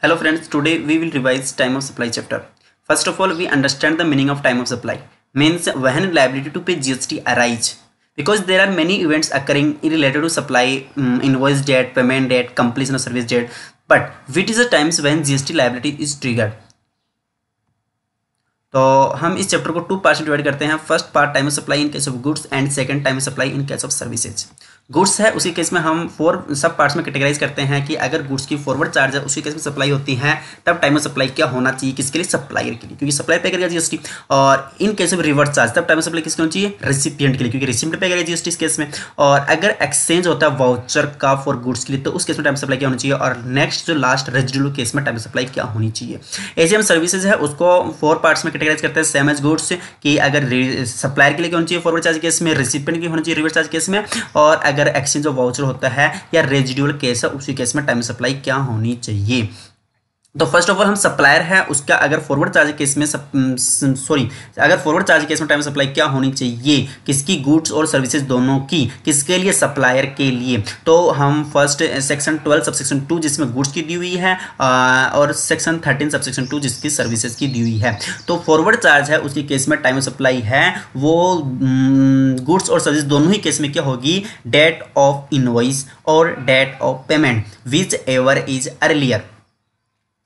Hello friends, today we will revise time of supply chapter. First of all, we understand the meaning of time of supply. Means when liability to pay GST arise. Because there are many events occurring related to supply, invoice date, payment date, completion of service date. But which is the times when GST liability is triggered? तो हम इस chapter को 2 parts में divide करते हैं। First part time of supply in case of goods and second time of supply in case of services. Goods है उसी case में हम 4 सब पार्ट्स में कैटेगराइज करते हैं कि अगर गुड्स की फॉरवर्ड चार्ज है उसी केस में सप्लाई होती है तब टाइम ऑफ सप्लाई क्या होना चाहिए, किसके लिए, सप्लायर के लिए, क्योंकि सप्लाई पे करेगा जीएसटी। और इन केस ऑफ रिवर्स चार्ज तब टाइम ऑफ सप्लाई किसके होना चाहिए, रेसिपिएंट के लिए, क्योंकि रेसिपिएंट पे करेगा जीएसटी इस केस में। और अगर एक्सचेंज होता है वाउचर का फॉर गुड्स के लिए तो उस केस में टाइम ऑफ सप्लाई क्या होना चाहिए। और नेक्स्ट जो लास्ट रेजिडुअल केस में टाइम ऑफ सप्लाई क्या होनी चाहिए। ऐसे हम सर्विसेज है उसको 4 पार्ट्स में कैटेगराइज करते हैं सेम एज गुड्स कि अगर सप्लायर के लिए क्या होना चाहिए फॉरवर्ड चार्ज केस में, रेसिपिएंट के होना चाहिए रिवर्स चार्ज केस में। और अगर एक्सचेंज ऑफ वाउचर होता है या रेजिडुअल केस है उसी केस में टाइम सप्लाई क्या होनी चाहिए। तो फर्स्ट ऑफ ऑल हम सप्लायर है उसका अगर फॉरवर्ड चार्ज केस में अगर फॉरवर्ड चार्ज केस में टाइम सप्लाई क्या होनी चाहिए, किसकी, गुड्स और सर्विसेज दोनों की, किसके लिए, सप्लायर के लिए। तो हम फर्स्ट सेक्शन 12 सबसेक्शन 2 जिसमें गुड्स की दी हुई है और सेक्शन 13 सबसेक्शन 2 जिसकी सर्विसेज की दी हुई है। तो फॉरवर्ड चार्ज है उसकी केस में टाइम सप्लाई है वो गुड्स और सर्विस दोनों ही केस में क्या होगी, डेट ऑफ इनवॉइस और date of payment which ever is earlier.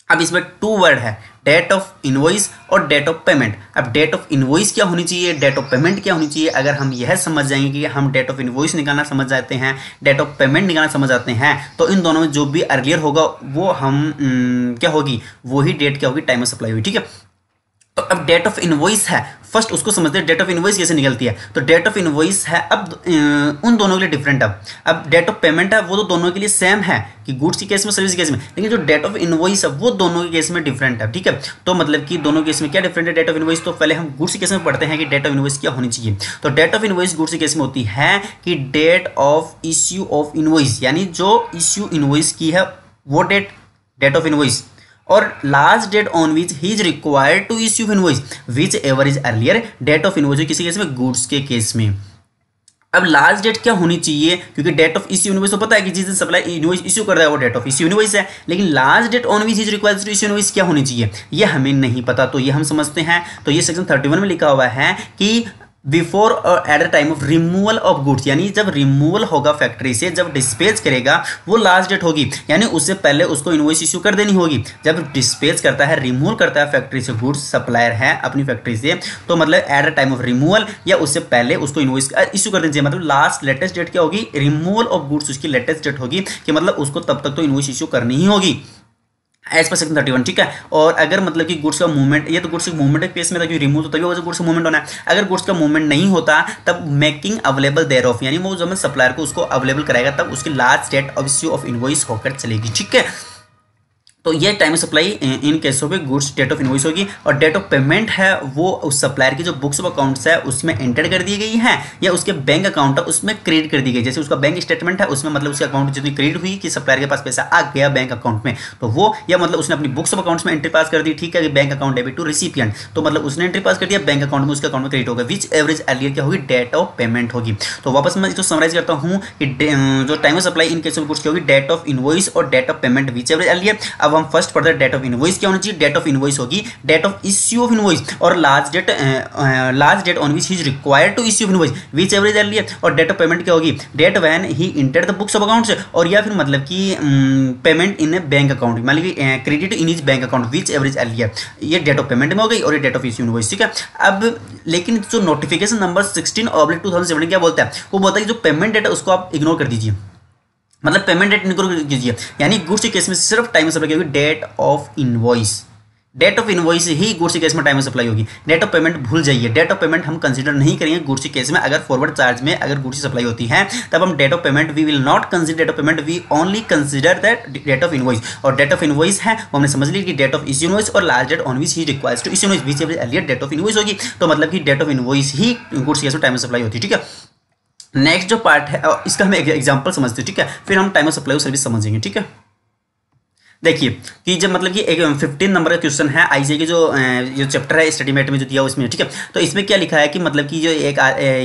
अब इसमें 2 वर्ड है, डेट ऑफ इनवॉइस और डेट ऑफ पेमेंट। अब डेट ऑफ इनवॉइस क्या होनी चाहिए, डेट ऑफ पेमेंट क्या होनी चाहिए। अगर हम यह समझ जाएंगे कि हम डेट ऑफ इनवॉइस निकालना समझ जाते हैं, डेट ऑफ पेमेंट निकालना समझ जाते हैं, तो इन दोनों में जो भी अर्लियर होगा वो हम क्या होगी, वही डेट क्या होगी, टाइम ऑफ सप्लाई होगी। ठीक है। तो अब डेट ऑफ इनवॉइस है, फर्स्ट उसको समझते हैं डेट ऑफ इनवॉइस कैसे निकलती है। तो डेट ऑफ इनवॉइस है अब उन दोनों के लिए डिफरेंट है। अब डेट ऑफ पेमेंट है वो तो दोनों के लिए सेम है कि गुड्स की केस में, सर्विस केस में, लेकिन जो डेट ऑफ इनवॉइस है वो दोनों के केस में डिफरेंट है। ठीक है। तो मतलब कि दोनों केस में क्या डिफरेंट है डेट ऑफ इनवॉइस। तो पहले हम गुड्स के केस में पढ़ते हैं कि डेट ऑफ इनवॉइस क्या होनी चाहिए। तो डेट ऑफ इनवॉइस गुड्स के केस में होती है कि date of issue of invoice, यानी जो इश्यू इनवॉइस की है वो डेट ऑफ इनवॉइस, और last date on which he is required to issue invoice which ever is earlier, date of invoice किसी केस में, गुड्स के केस में। अब लास्ट डेट क्या होनी चाहिए, क्योंकि डेट ऑफ इश्यू इनवॉइस तो पता है कि जिस दिन सप्लाई इनवॉइस इश्यू कर रहा है वो डेट ऑफ इश्यू इनवॉइस है, लेकिन last date on which is required to issue invoice क्या होनी चाहिए ये हमें नहीं पता। तो ये हम समझते हैं। तो ये सेक्शन 31 में लिखा हुआ है कि बिफोर और at the time of removal of goods, यानी जब रिमूवल होगा फैक्ट्री से, जब डिस्पैच करेगा वो लास्ट डेट होगी, यानी उससे पहले उसको इनवॉइस इश्यू कर देनी होगी। जब डिस्पैच करता है, रिमूवल करता है फैक्ट्री से गुड्स, सप्लायर है अपनी फैक्ट्री से, तो मतलब at the time of removal या उससे पहले उसको इनवॉइस इश्यू कर देनी चाहिए। मतलब लास्ट लेटेस्ट डेट क्या होगी, रिमूवल ऑफ गुड्स उसकी लेटेस्ट डेट होगी कि मतलब उसको तब तक तो इनवॉइस इश्यू करनी ही होगी एज पर सेक्शन 31। ठीक है। और अगर मतलब कि गुड्स का मूवमेंट, ये तो गुड्स के मूवमेंट के केस में था कि रिमूव तो तभी होगा जब गुड्स का मूवमेंट होना है। अगर गुड्स का मूवमेंट नहीं होता तब मेकिंग अवेलेबल देयर ऑफ, यानी वो जब सप्लायर को उसको अवेलेबल कराएगा तब उसकी last date of issue of invoice होकर चलेगी। ठीक है। तो ये टाइम सप्लाई इन केसों पे गुड्स डेट ऑफ इनवॉइस होगी। और डेट ऑफ पेमेंट है वो उस सप्लायर की जो बुक्स ऑफ अकाउंट्स है उसमें एंटर कर दी गई है या उसके बैंक अकाउंट है उसमें क्रेडिट कर दी गई। जैसे उसका बैंक स्टेटमेंट है उसमें मतलब उसके अकाउंट जितनी क्रेडिट हुई कि सप्लायर के पास पैसा आ गया बैंक अकाउंट में, तो वो, या मतलब उसने अपनी बुक्स ऑफ अकाउंट्स में एंट्री पास कर दी। ठीक है। कि bank account debit to recipient, तो मतलब उसने एंट्री पास कर दिया बैंक अकाउंट में, उसके अकाउंट में क्रेडिट होगा विच एवरेज अर्लियर क्या होगी, डेट ऑफ पेमेंट होगी। तो वापस मैं इसको समराइज करता हूँ कि जो time of supply in case of goods क्या होगी, डेट ऑफ इनवॉइस और date of payment which average earlier. अब हम फर्स्ट पढ़ते हैं डेट ऑफ इनवॉइस क्या होनी चाहिए। डेट ऑफ इनवॉइस होगी date of issue of invoice और last date on which he is required to issue invoice which average earlier. और डेट ऑफ पेमेंट क्या होगी, date when he entered the books of accounts, और या फिर मतलब कि पेमेंट इन बैंक अकाउंट, मान लीजिए credit in his bank account which average earlier. ये डेट ऑफ पेमेंट में हो गई और ये डेट ऑफ इश्यू इनवॉइस। ठीक है। अब लेकिन जो नोटिफिकेशन नंबर 16/2017 क्या बोलता है, वो बोलता है कि जो पेमेंट डेट है उसको आप इग्नोर कर दीजिए, मतलब पेमेंट डेट इग्नोर कीजिए। यानी गुड्स के केस में सिर्फ टाइम ऑफ सप्लाई होगी date of invoice. Date of invoice ही गुड्स के केस में टाइम ऑफ सप्लाई होगी। डेट ऑफ पेमेंट भूल जाइए, डेट ऑफ पेमेंट हम कंसीडर नहीं करेंगे गुड्स के केस में। अगर फॉरवर्ड चार्ज में अगर गुड्स की सप्लाई होती है तब हम date of payment we will not consider date of payment, we only consider that date of invoice. और डेट ऑफ इनवॉइस है वो हमने समझ ली कि डेट ऑफ इश्यू इनवॉइस और last date on which he requires to issue invoice which average earlier date of invoice होगी। तो मतलब कि डेट ऑफ इनवॉइस ही गुड्स के केस में टाइम ऑफ सप्लाई होती है। ठीक है। नेक्स्ट जो पार्ट है इसका हम एग्जांपल समझते हैं। ठीक है। फिर हम टाइम ऑफ सप्लाई और सर्विस समझेंगे। ठीक है। देखिए कि जब मतलब कि एक 15 नंबर का क्वेश्चन है आईसीए के जो चैप्टर है स्टडीमेट में जो दिया उसमें। ठीक है। तो इसमें क्या लिखा है कि मतलब कि जो एक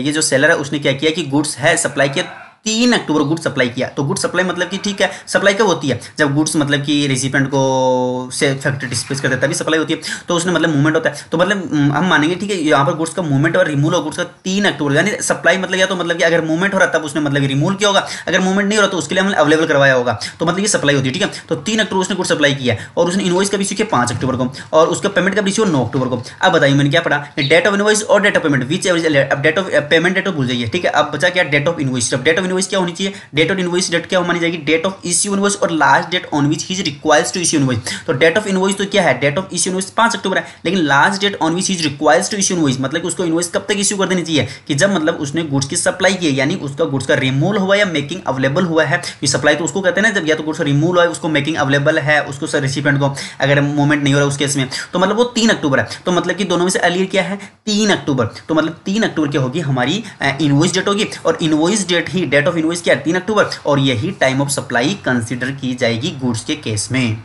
ये जो सेलर है उसने क्या किया कि गुड्स है सप्लाई किया 3 अक्टूबर गुड्स सप्लाई किया। तो गुड्स सप्लाई मतलब कि ठीक है, सप्लाई कब होती है, जब गुड्स मतलब कि रेसिपिएंट को से फैक्ट्री डिस्पेच कर देता है, तभी सप्लाई होती है। तो उसने मतलब मूवमेंट होता है, तो मतलब हम मानेंगे ठीक है, यहाँ पर गुड्स का मूवमेंट और रिमूवल और गुड्स का 3 अक्टूबर, यानी सप्लाई मतलब या तो मतलब कि अगर मूवमेंट हो रहा तब उसने मतलब रिमूवल किया होगा, अगर मूवमेंट नहीं हो रहा तो उसके लिए हमने अवेलेबल करवाया होगा, तो मतलब ये सप्लाई होती है। ठीक है, तो 3 अक्टूबर उसने गुड्स सप्लाई किया और उसने इनवॉइस कब इश्यू किया, 5 अक्टूबर को, और उसका पेमेंट कब इश्यू 9 अक्टूबर को। अब बताइए मैंने क्या पढ़ा, डेट ऑफ इनवॉइस और date of payment which ever is. अब date of payment date of भूल जाइए, ठीक है। अब बचा क्या, डेट ऑफ इनवॉइस। अब डेट ऑफ इनवॉइस क्या होनी चाहिए, डेट ऑफ इनवॉइस डेट क्या मानी जाएगी, डेट ऑफ इश्यू इनवॉइस और last date on which he requires to issue invoice. तो डेट ऑफ इनवॉइस तो क्या है, डेट ऑफ इश्यू इनवॉइस 5 अक्टूबर है, लेकिन last date on which he requires to issue invoice मतलब कि उसको इनवॉइस कब तक इश्यू कर देनी चाहिए, कि जब मतलब उसने गुड्स की सप्लाई की, यानी उसका गुड्स का रिमूवल हुआ या मेकिंग अवेलेबल हुआ है। सप्लाई तो उसको कहते हैं ना, जब या तो गुड्स का रिमूवल हुआ है, उसको मेकिंग अवेलेबल है, उसको रेसिपिएंट को अगर मूवमेंट नहीं हो रहा है उस केस में, तो मतलब वो 3 अक्टूबर है। तो मतलब कि दोनों में से अर्लियर क्या है, 3 अक्टूबर। तो मतलब 3 अक्टूबर क्या होगी हमारी इनवॉइस डेट होगी, और इनवॉइस डेट ही डेट ऑफ इनवॉइस क्या है, 3 अक्टूबर, और यही टाइम ऑफ सप्लाई कंसीडर की जाएगी गुड्स के केस में।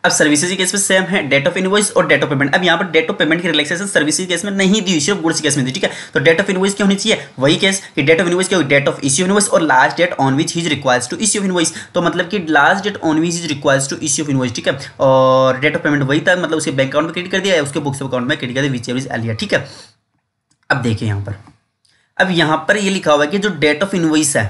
अब सर्विसेज के केस में सेम है, डेट ऑफ इनवॉइस और डेट ऑफ पेमेंट। अब यहाँ पर डेट ऑफ पेमेंट की रिलैक्सेशन सर्विसेज केस में नहीं दी, सिर्फ गुड्स केस में दी। ठीक है, तो डेट ऑफ इनवॉइस क्या होनी चाहिए, वही केस कि डेट ऑफ इनवॉइस क्या होगी, डेट ऑफ इश्यू इनवॉइस और last date on which he requires to issue invoice. तो मतलब कि last date on which he requires to issue invoice. ठीक है, और डेट ऑफ पेमेंट वही था, मतलब उसके बैंक अकाउंट में क्रेडिट कर दिया है, उसके बुक्स अकाउंट में क्रेडिट कर दिया, विच एवर इज अर्लियर। ठीक है, अब देखिए यहाँ पर, अब यहाँ पर ये लिखा हुआ है कि जो डेट ऑफ इनवॉइस है,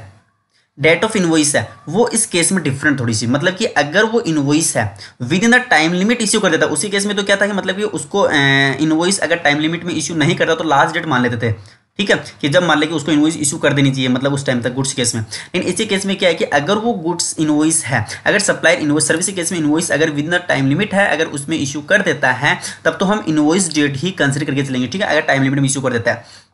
डेट ऑफ इनवॉइस है वो इस केस में डिफरेंट थोड़ी सी, मतलब कि अगर वो इनवॉइस है with in the time limit issue कर देता, उसी केस में तो क्या था कि मतलब कि उसको इनवॉइस अगर टाइम लिमिट में इश्यू नहीं करता तो लास्ट डेट मान लेते थे। ठीक है, कि जब मान ले कि उसको इनवॉइस इशू कर देनी चाहिए मतलब उस टाइम तक गुड्स केस में। लेकिन इसी केस में क्या है कि अगर वो गुड्स इनवॉइस है, अगर सप्लायर इनवॉइस सर्विस के केस में इनवॉइस अगर with in the time limit है, अगर उसमें इशू कर देता है तब तो हम इनवॉइस डेट ही कंसिडर करके चलेंगे। ठीक है, अगर टाइम लिमिट में इशू कर देता है,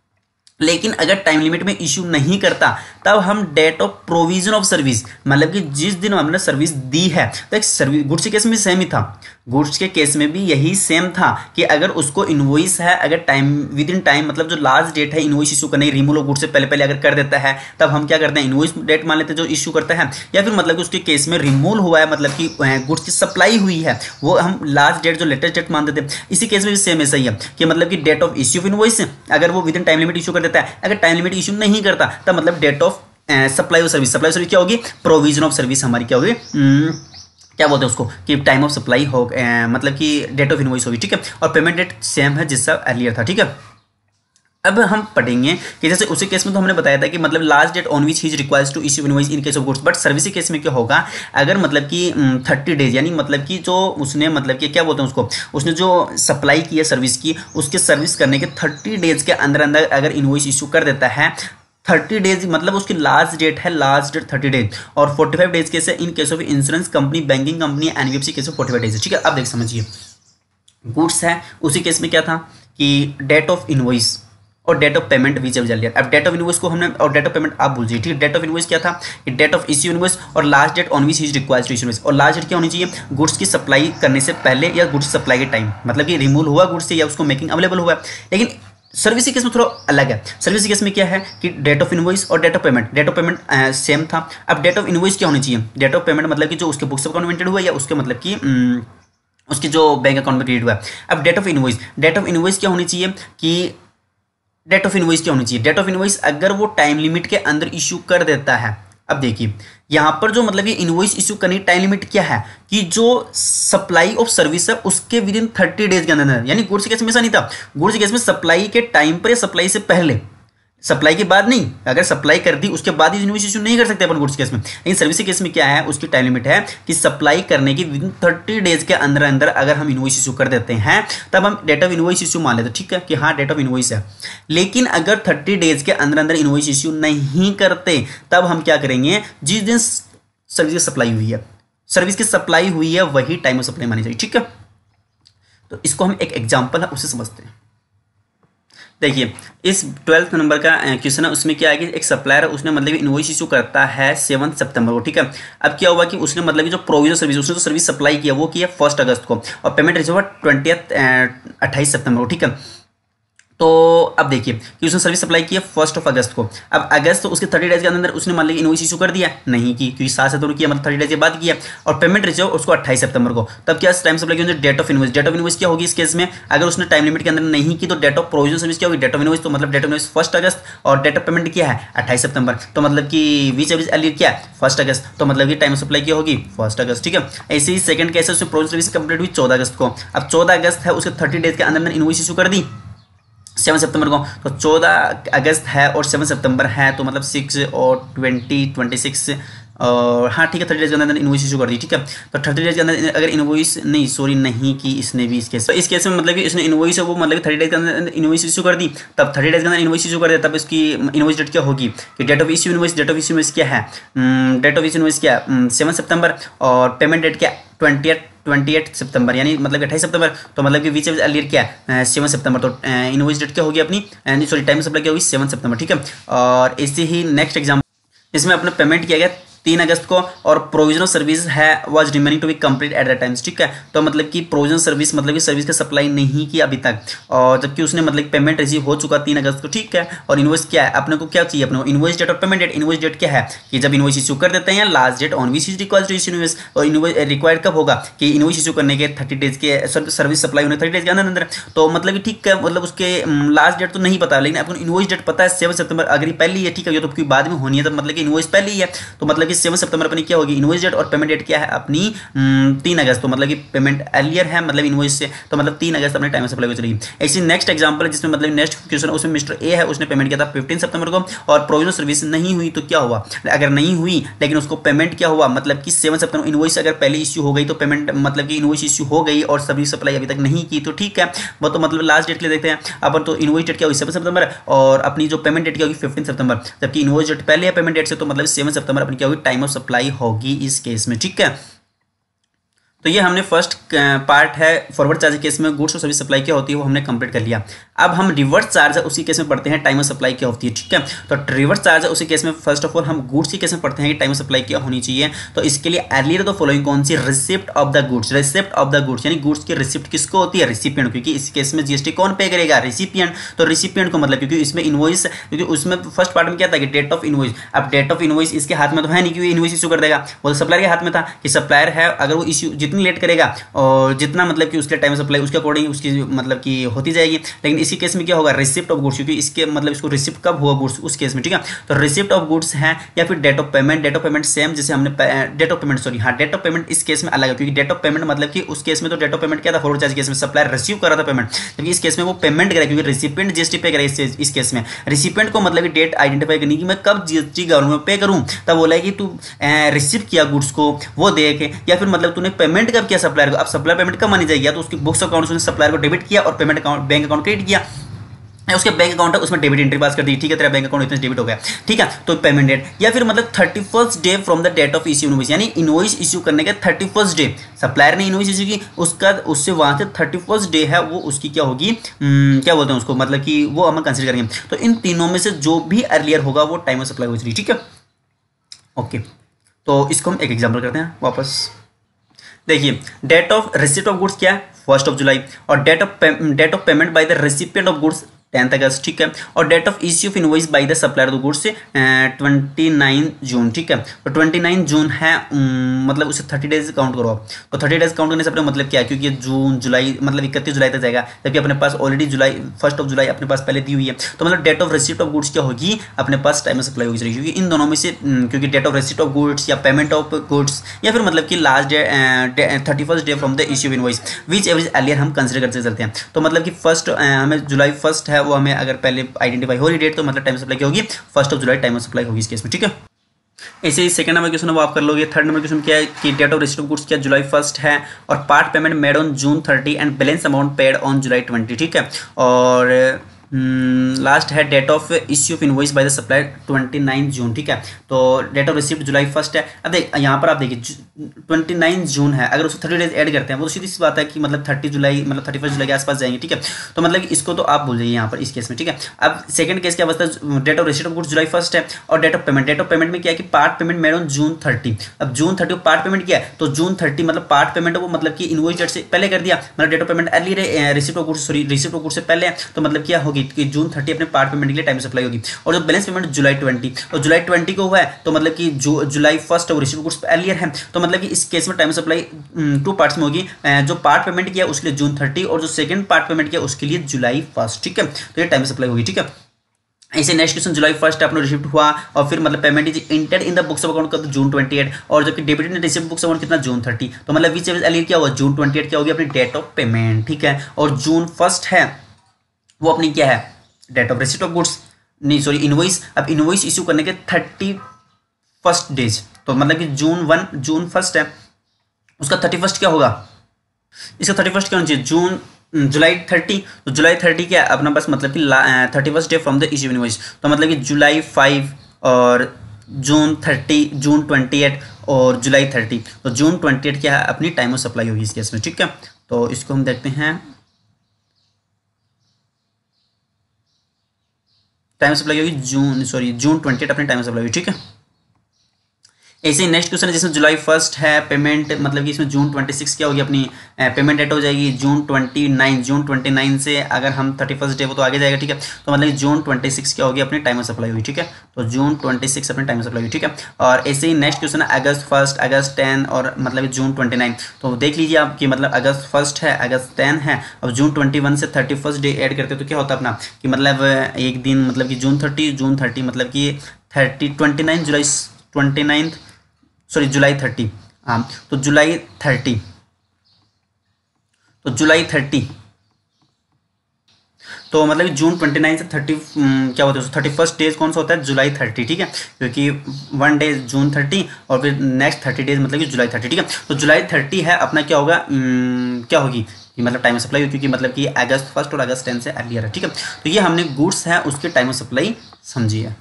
लेकिन अगर टाइम लिमिट में इश्यू नहीं करता तब हम date of provision of service, मतलब कि जिस दिन हमने सर्विस दी है, तो एक सर्विस गुड्स के केस में सेम ही था, गुड्स के केस में भी यही सेम था कि अगर उसको इनवॉइस है, अगर टाइम विद इन टाइम मतलब जो लास्ट डेट है इनवॉइस इशू करने रिमूवल ऑफ गुड्स से पहले पहले अगर कर देता है, तब हम क्या करते हैं, इनवॉइस डेट मान लेते हैं जो इशू करता है, या फिर मतलब कि उसके केस में रिमूवल हुआ है, मतलब कि गुड्स की सप्लाई हुई है, वो हम लास्ट डेट जो लेटेस्ट डेट मान देते हैं। इसी केस में भी सेम ऐसा ही है कि मतलब कि date of issue of invoice अगर वो within time limit issue कर देता है, अगर टाइम लिमिट इशू नहीं करता तब मतलब date of supply of service, supply of service क्या होगी, प्रोविजन ऑफ सर्विस हमारी क्या होगी, क्या बोलते हैं उसको, कि टाइम ऑफ सप्लाई हो मतलब कि डेट ऑफ इनवॉइस होगी। ठीक है, और पेमेंट डेट सेम है जिसका अर्लियर था। ठीक है, अब हम पढ़ेंगे कि जैसे उसी केस में तो हमने बताया था कि मतलब last date on which he requires to issue invoice in case of goods, but service के केस में क्या होगा, अगर मतलब कि 30 डेज यानी मतलब कि जो उसने मतलब कि क्या बोलते हैं उसको, उसने जो सप्लाई की है सर्विस की, उसके सर्विस करने के 30 डेज के अंदर अंदर अगर इनवॉइस इशू कर देता है, 30 डेज मतलब उसकी लास्ट डेट है, लास्ट डेट 30 डेज, और 45 डेज केस है इन case of insurance company, banking company, NBFC case of 45 days. ठीक है, अब देख समझिए, गुड्स है उसी केस में क्या था कि डेट ऑफ इनवॉइस और date of payment which ever earlier. अब डेट ऑफ इनवॉइस को हमने और डेट ऑफ पेमेंट आप भूल जाइए। ठीक है, डेट ऑफ इनवॉइस क्या था, डेट ऑफ इश्यू इनवॉइस और last date on which he requires to issue invoice, और लास्ट डेट क्या होनी चाहिए, गुड्स की सप्लाई करने से पहले या गुड्स सप्लाई के टाइम, मतलब कि रिमूवल हुआ गुड्स से या उसको मेकिंग अवेलेबल हुआ। लेकिन सर्विस के केस में थोड़ा अलग है, सर्विस के केस में क्या है कि डेट ऑफ इनवॉइस और डेट ऑफ पेमेंट सेम था। अब डेट ऑफ इनवॉइस क्या होनी चाहिए, डेट ऑफ पेमेंट मतलब कि जो उसके बुक्स अकाउंट में हुआ या उसके मतलब कि उसके जो बैंक अकाउंट में क्रेडिट हुआ। अब डेट ऑफ इनवॉइस क्या होनी चाहिए कि डेट ऑफ इनवॉइस क्या होनी चाहिए, डेट ऑफ इनवॉइस अगर वो टाइम लिमिट के अंदर इशू कर देता है। अब देखिए यहाँ पर जो मतलब ये इनवॉइस इशू करने की टाइम लिमिट क्या है कि जो सप्लाई ऑफ सर्विस है उसके विद इन 30 डेज के अंदर, यानी गुड्स के केस में ऐसा नहीं था, गुड्स के केस में सप्लाई के टाइम पर या सप्लाई से पहले, सप्लाई के बाद नहीं, अगर सप्लाई कर दी उसके बाद ही इनवॉइस इशू नहीं कर सकते अपन गुड्स केस में। लेकिन सर्विस के केस में क्या है, उसकी टाइम लिमिट है कि सप्लाई करने की विद इन 30 डेज के अंदर अंदर अगर हम इनवॉइस इशू कर देते हैं तब हम डेट ऑफ इनवॉइस इशू मान लेते हैं। ठीक है, कि हाँ डेट ऑफ इनवॉइस है। लेकिन अगर 30 डेज के अंदर अंदर इनवॉइस इशू नहीं करते तब हम क्या करेंगे, जिस दिन सर्विस की सप्लाई हुई है, सर्विस की सप्लाई हुई है वही टाइम ऑफ सप्लाई मानी जाएगी। ठीक है, तो इसको हम एक एग्जाम्पल है उससे समझते हैं। देखिए इस 12th नंबर का क्वेश्चन है, उसमें क्या है कि एक सप्लायर है, उसने मतलब इनवॉइस इशू करता है 7 सितंबर को। ठीक है, अब क्या हुआ कि उसने मतलब जो प्रोविजन सर्विस उसने जो सर्विस सप्लाई किया वो किया 1 अगस्त को, और पेमेंट रिसीव हुआ 28 सितंबर को। ठीक है, तो अब देखिए कि उसने सर्विस सप्लाई की है 1 अगस्त को। अब अगस्त तो उसके 30 डेज के अंदर उसने मान लीजिए इनवॉइस इशू कर दिया, नहीं की, क्योंकि 7 सितंबर किया मतलब 30 डेज के बाद किया, और पेमेंट रिसीव उसको 28 सितंबर को। तब क्या टाइम सप्लाई की date of invoice, date of invoice क्या होगी इस केस में, अगर उसने टाइम लिमिट के अंदर नहीं की तो डेट ऑफ प्रोविजन सर्विस क्या होगी, डेट ऑफ इनवॉइस, तो मतलब डेट ऑफ इनवॉइस 1 अगस्त, और डेट ऑफ पेमेंट क्या है 28 सितंबर, तो मतलब कि विच एवरेज अर्लियर क्या है 1 अगस्त, तो मतलब कि टाइम सप्लाई क्या होगी 1 अगस्त, ठीक है। ऐसे ही सेकंड केस है उसमें प्रोविजन सर्विस कंप्लीट हुई 14 अगस्त को। अब 14 अगस्त है, उसके 30 डेज के अंदर इनवॉइस इशू कर दी 7 सितंबर को, तो 14 अगस्त है और 7 सितंबर है, तो मतलब 6 और 20 26 और हाँ ठीक है 30 डेज के अंदर इनवॉइस इशू कर दी, ठीक है। तो 30 डेज के अंदर अगर इनवॉइस नहीं सॉरी नहीं की इसने भी इस केस, तो इस केस में मतलब कि इसने इनवॉइस है वो मतलब कि 30 डेज के अंदर इनवॉइस इशू कर दी, तब 30 डेज के अंदर इनवॉइस इशू कर दिया, तब इसकी इनवॉइस डेट क्या होगी कि date of issue invoice, date of issue invoice क्या है, डेट ऑफ इशू इनवॉइस क्या है 7 सितंबर, और पेमेंट डेट क्या 28 सितंबर, यानी मतलब 28 सितंबर, तो मतलब कि विच इज अर्लियर क्या है 7 सितंबर, तो इनवॉइस डेट क्या होगी अपनी सॉरी टाइम सप्लाई क्या होगी 7 सितंबर, ठीक है। और इसी ही नेक्स्ट एग्जाम्पल इसमें अपना पेमेंट किया गया 3 अगस्त को, और प्रोविजनल सर्विस है was remaining to be complete at the times, ठीक है। तो मतलब कि प्रोविजनल सर्विस मतलब कि सर्विस का सप्लाई नहीं की अभी तक, और जबकि उसने मतलब पेमेंट रिसीव हो चुका 3 अगस्त को, ठीक है। और इनवॉइस क्या है अपने को, क्या चाहिए अपने को इनवॉइस डेट और पेमेंट डेट। इनवॉइस डेट क्या है कि जब इनवॉइस इशू कर देते हैं last date on which is required to issue invoice, और इनवॉइस रिक्वायर्ड कब होगा कि इनवॉइस इशू करने के 30 डेज के सर्विस सप्लाई होने 30 डेज के अंदर, तो मतलब कि ठीक है मतलब उसके लास्ट डेट तो नहीं पता, लेकिन आपको इनवॉइस डेट पता है 7 सितंबर, अगर ये पहले ही है ठीक है, ये तो बाद में होनी है, तब मतलब कि इनवॉइस पहले ही है, तो मतलब कि 7 सितंबर अपनी क्या होगी इनवॉइस डेट, और पेमेंट डेट क्या है अपनी 3 अगस्त, तो मतलब कि पेमेंट अर्लियर है मतलब इनवॉइस से, तो मतलब 3 अगस्त अपने टाइम सप्लाई को चलेगी। ऐसी नेक्स्ट एग्जांपल जिसमें मतलब नेक्स्ट क्वेश्चन उसमें मिस्टर ए है, उसने पेमेंट किया था 15 सितंबर को, और प्रोविजनल सर्विस नहीं हुई, तो क्या हुआ अगर नहीं हुई लेकिन उसको पेमेंट क्या हुआ, मतलब कि 7 सितंबर इनवॉइस अगर पहले इश्यू हो गई तो पेमेंट मतलब कि इनवॉइस इश्यू हो गई और सर्विस सप्लाई अभी तक नहीं की, तो ठीक है वो तो मतलब लास्ट डेट के लिए देखते हैं अपन, तो इनवॉइस डेट क्या हुई 7 सितंबर, और अपनी जो पेमेंट डेट क्या होगी 15 सितंबर, जबकि इनवॉइस डेट पहले है पेमेंट डेट से, तो मतलब 7 सितंबर अपनी क्या होगी टाइम ऑफ सप्लाई होगी इस केस में, ठीक है। तो ये हमने फर्स्ट पार्ट है फॉरवर्ड चार्ज केस में गुड्स और सर्विस सप्लाई क्या होती है वो हमने कंप्लीट कर लिया। अब हम रिवर्स चार्ज है उसी केस में पढ़ते हैं टाइम ऑफ सप्लाई क्या होती है, ठीक है। तो रिवर्स चार्ज है उसी केस में फर्स्ट ऑफ ऑल हम गुड्स के केस में पढ़ते हैं कि टाइम ऑफ सप्लाई क्या होनी चाहिए। तो इसके लिए अर्लियर द फॉलोइंग कौन सी, receipt of the goods, receipt of the goods यानी गुड्स की रिसिप्ट किसको होती है रिसिपिएंट, क्योंकि इस केस में जीएसटी कौन पे करेगा रिसिपिएंट, तो रिसिपिएंट को मतलब क्योंकि इसमें इनवॉइस, क्योंकि उसमें फर्स्ट पार्ट में क्या था कि डेट ऑफ इनवॉइस, अब डेट ऑफ इनवॉइस इसके हाथ में तो है नहीं क्योंकि इनवॉइस इशू कर देगा, वो सप्लायर के हाथ में था कि सप्लायर है अगर वो इशू जितनी लेट करेगा और जितना मतलब कि उसके टाइम सप्लाई उसके अकॉर्डिंग उसकी मतलब कि होती जाएगी। लेकिन इसी केस में क्या होगा रिसिप्ट ऑफ गुड्स, क्योंकि इसके मतलब इसको रिसिप्ट कब हुआ गुड्स उस केस में, ठीक है। तो रिसिप्ट ऑफ गुड्स है या फिर date of payment, date of payment same जैसे हमने डेट ऑफ पेमेंट सॉरी हाँ डेट ऑफ पेमेंट इस केस में अलग है, क्योंकि डेट ऑफ पेमेंट मतलब कि उस केस में तो डेट ऑफ पेमेंट क्या था फॉरवर्ड चार्ज केस में सप्लायर रिसीव कर रहा था पेमेंट, जबकि इस केस में वो पेमेंट करेगा क्योंकि रिसिपिएंट जीएसटी पे करेगा। इस केस में रिसिपिएंट को मतलब डेट आइडेंटिफाई करनी कि मैं कब जीएसटी गवर्नमेंट पे करूं, तब बोला कि तू रिसीव किया गुड्स को वो देख, या फिर मतलब तूने पेमेंट कब किया सप्लायर को, अब सप्लायर पेमेंट कब मानी जाएगी, तो उसकी बुक्स अकाउंट से सप्लायर को डेबिट किया और payment account bank account credit किया, उसके बैंक अकाउंट है उसमें डेबिट एंट्री पास कर दी, ठीक है तेरा बैंक अकाउंट इतने डेबिट हो गया, ठीक है। तो पेमेंट डेट या फिर मतलब 31st day from the date of issue invoice, यानी इनवॉइस इश्यू करने के 31st डे सप्लायर ने इनवॉइस इश्यू की उसका उससे वहां से 31st डे है वो उसकी क्या होगी क्या बोलते हैं उसको मतलब कि वो हम कंसिडर करेंगे। तो इन तीनों में से जो भी अर्लियर होगा वो टाइम ऑफ सप्लाई हो चली, ठीक है ओके। तो इसको हम एक एग्जाम्पल करते हैं वापस, देखिए date of receipt of goods क्या है 1 जुलाई, और date of payment by the recipient of goods 10 August, ठीक है। और date of issue of invoice by the supplier of goods 29 June, ठीक है। तो 29 जून है मतलब उसे 30 डेज काउंट करो आप, तो 30 डेज काउंट करने से अपने मतलब क्या है क्योंकि जून जुलाई मतलब 31 जुलाई तक जाएगा, जबकि अपने पास ऑलरेडी जुलाई 1 जुलाई अपने पास पहले दी हुई है, तो मतलब date of receipt of goods क्या होगी अपने पास टाइम ऑफ सप्लाई होगी चाहिए, क्योंकि इन दोनों में से क्योंकि date of receipt of goods या पेमेंट ऑफ गुड्स या फिर मतलब कि last day 31st day from the issue of invoice which average earlier हम कंसिडर करते चलते हैं। तो मतलब कि फर्स्ट हमें जुलाई 1 है वो हमें अगर पहले आइडेंटिफाई हो रही डेट तो मतलब टाइम सप्लाई क्या होगी 1 जुलाई टाइम ऑफ सप्लाई होगी इस केस में, ठीक है। ऐसे ही सेकंड नंबर क्वेश्चन है वो आप कर लोगे। थर्ड नंबर क्वेश्चन क्या है कि date of receipt of goods क्या जुलाई 1 है और part payment made on June 30 and balance amount paid on July 20, ठीक है। और लास्ट है date of issue of invoice by the supplier 29 June, ठीक है। तो डेट ऑफ रिसिप्ट जुलाई 1 है। अब देख यहाँ पर आप देखिए 29 जून है, अगर उसको 30 डेज ऐड करते हैं वो तो सीधी सी बात है कि मतलब 30 जुलाई मतलब 31 जुलाई के आसपास जाएंगे, ठीक है। तो मतलब इसको तो आप भूल जाइए यहाँ पर इस केस में, ठीक है। अब सेकंड केस क्या बचता है date of receipt of goods जुलाई 1 है और डेट ऑफ पेमेंट में क्या है कि part payment made on June 30। अब जून 30 पार्ट पेमेंट किया है तो जून 30 मतलब पार्ट पेमेंट वो मतलब कि इनवॉइस डेट से पहले कर दिया, मतलब date of payment early receipt of goods sorry receipt of goods से पहले है, तो मतलब क्या होगी होगी कि जून 30 अपने पार्ट पेमेंट के लिए टाइम सप्लाई होगी, और जो बैलेंस पेमेंट जुलाई 20 और जुलाई 20 को हुआ है तो मतलब कि जुलाई 1 वो रिसीव गुड्स अर्लियर है, तो मतलब कि इस केस में टाइम सप्लाई 2 पार्ट्स में होगी। जो पार्ट पेमेंट किया उसके लिए जून 30 और जो सेकंड पार्ट पेमेंट किया उसके लिए जुलाई 1, ठीक है। तो ये टाइम सप्लाई होगी, ठीक है। ऐसे नेक्स्ट क्वेश्चन जुलाई 1 अपना रिसीव्ड हुआ और फिर मतलब payment is entered in the books of account कब जून 28, और जबकि debited in received books account कितना जून 30, तो मतलब विच इज अर्लियर क्या हुआ जून 28 क्या होगी अपनी डेट ऑफ पेमेंट, ठीक है। और जून 1 है वो अपनी क्या है date of receipt of goods, नहीं सॉरी इनवॉइस। अब इनवॉइस इशू करने के 31 डेज, तो मतलब कि जून 1 है उसका 31 क्या होगा, इसका 31 क्या होना चाहिए जुलाई 30, तो जुलाई 30 क्या अपना बस मतलब कि 31 day from the issue invoice, तो मतलब कि जुलाई 5 और जून 30 जून 28 और जुलाई 30, तो जून 28 क्या है अपनी टाइम ऑफ सप्लाई होगी इस केस में, ठीक है। तो इसको हम देखते हैं, टाइम सप्लाई होगी जून 28 अपनी टाइम सप्लाई होगी, ठीक है। ऐसे ही नेक्स्ट क्वेश्चन है जिसमें जुलाई 1 है पेमेंट, मतलब कि इसमें जून 26 क्या होगी अपनी पेमेंट डेट हो जाएगी जून 29 से अगर हम 31 डे वो तो आगे जाएगा, ठीक है। तो मतलब जून 26 क्या होगी अपनी टाइम ऑफ सप्लाई हुई, ठीक है। तो जून 26 अपनी टाइम ऑफ सप्लाई हुई, ठीक है। और ऐसे ही नेक्स्ट क्वेश्चन है अगस्त 1, अगस्त 10 और मतलब जून 29, तो देख लीजिए आप कि मतलब अगस्त 1 है, अगस्त 10 है, अब जून 21 से 31 डे ऐड करते तो क्या होता है अपना कि मतलब एक दिन मतलब कि जून 30 मतलब कि 29 जुलाई 30, हाँ तो जुलाई 30 तो मतलब जून 29 से 30 क्या होता है 31 डेज कौन सा होता है जुलाई 30, ठीक है, क्योंकि 1 डे जून 30 और फिर नेक्स्ट 30 डेज मतलब कि जुलाई 30, ठीक है। तो जुलाई 30 है अपना क्या होगा क्या होगी कि मतलब टाइम ऑफ सप्लाई क्योंकि मतलब कि अगस्त 1 और अगस्त 10 से अर्लियर है, ठीक है। तो ये हमने गुड्स है उसके टाइम ऑफ सप्लाई समझी है।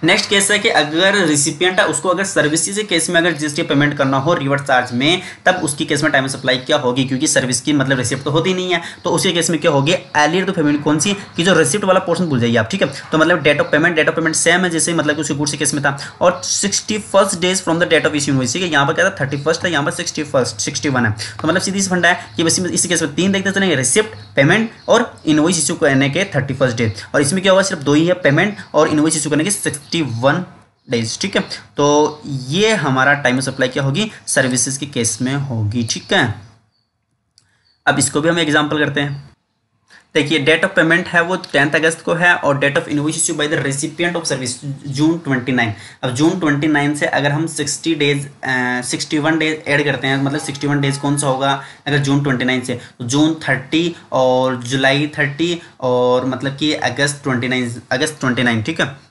नेक्स्ट केस है कि अगर रिसिपिएंट है उसको अगर सर्विसेज के केस में अगर जीएसटी पेमेंट करना हो रिवर्स चार्ज में, तब उसकी केस में टाइम सप्लाई क्या होगी, क्योंकि सर्विस की मतलब रिसिप्ट तो होती नहीं है, तो उसके केस में क्या होगी अर्लियर तो पेमेंट कौन सी कि जो रिसिप्ट वाला पोर्शन भूल जाइए आप, ठीक है। तो मतलब डेट ऑफ पेमेंट सेम है जैसे मतलब उसी गुड्स के केस में था, और 61 days from the date of issue invoice, ठीक है। यहाँ पर क्या था 31 है, यहाँ पर 61 है, तो मतलब सीधी सी फंडा है कि बस इसी केस में 3 देखते चलेंगे रिसिप्ट, पेमेंट और इनवॉइस इशू करने के 31 डेज, और इसमें क्या होगा सिर्फ 2 ही है पेमेंट और इनवॉइस इशू करने के 61 डेज, ठीक है। तो ये हमारा टाइम ऑफ सप्लाई क्या होगी सर्विसेज के केस में होगी, ठीक है। अब इसको भी हम एग्जांपल करते हैं। देखिए डेट ऑफ पेमेंट है वो 10 अगस्त को है और date of invoice issue by the recipient of service जून 29। अब जून 29 से अगर हम 61 डेज ऐड करते हैं, मतलब 61 डेज कौन सा होगा अगर जून 29 से, तो जून 30 और जुलाई 30 और मतलब कि अगस्त 29, ठीक है।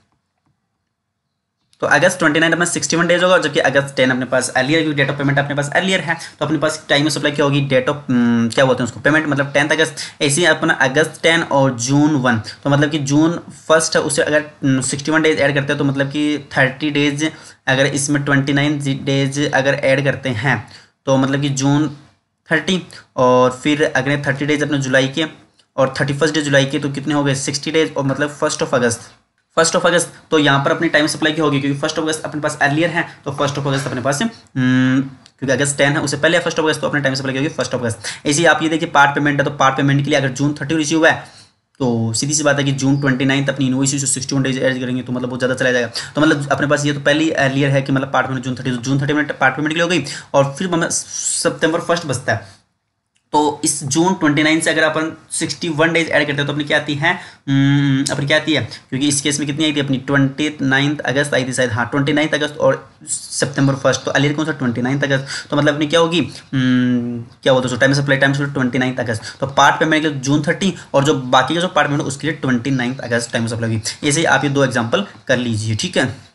तो अगस्त 29 अपना 61 डेज होगा, जबकि अगस्त 10 अपने पास अर्लियर, क्योंकि डेट ऑफ पेमेंट अपने पास अर्लियर है, तो अपने पास टाइम ऑफ सप्लाई क्या होगी डेट ऑफ क्या बोलते हैं उसको पेमेंट मतलब 10 अगस्त। ऐसे ही अपना अगस्त 10 और जून 1, तो मतलब कि जून 1 है उससे अगर 61 डेज ऐड करते हैं तो मतलब कि 30 डेज, अगर इसमें 29 डेज अगर ऐड करते हैं तो मतलब कि जून 30 और फिर अगले 30 डेज अपने जुलाई के और 31 डे जुलाई के, तो कितने हो गए 60 डेज, और मतलब 1 अगस्त तो यहाँ पर अपनी टाइम सप्लाई क्या होगी क्योंकि 1 अगस्त अपने पास अर्लियर है, तो 1 अगस्त अपने पास क्योंकि अगस्त 10 है उससे पहले 1 अगस्त, तो अपने टाइम सप्लाई क्या होगी 1 अगस्त। ऐसे ही आप ये देखिए पार्ट पेमेंट है, तो पार्ट पेमेंट के लिए अगर जून 30 रिसीव है तो सीधी सी बात है कि जून 29 अपनी इनवॉइस इशू 61 डेज ऐड करेंगे तो मतलब बहुत ज़्यादा चला जाएगा। तो मतलब अपने पास ये तो पहले अर्लियर है कि मतलब पार्ट पेमेंट जून 30, तो जून 30 में पार्ट पेमेंट के लिए हो गई, और फिर मतलब सितंबर 1 बचता है, तो इस जून 29 से अगर अपन 61 डेज ऐड करते हैं तो अपनी क्या आती है अपनी क्या आती है, क्योंकि इस केस में कितनी आई थी अपनी 29 अगस्त आई थी शायद, हाँ 29 अगस्त और सितंबर 1, तो अर्लियर कौन सा 29 अगस्त, तो मतलब अपनी क्या होगी क्या बोलते हैं टाइम सप्लाई 29 अगस्त। तो पार्ट पेमेंट के लिए जून 30 और जो बाकी का जो पार्ट पेमेंट उसके लिए 29 अगस्त टाइम सप्लाई होगी। ऐसे ही आप ये 2 एग्जाम्पल कर लीजिए, ठीक है।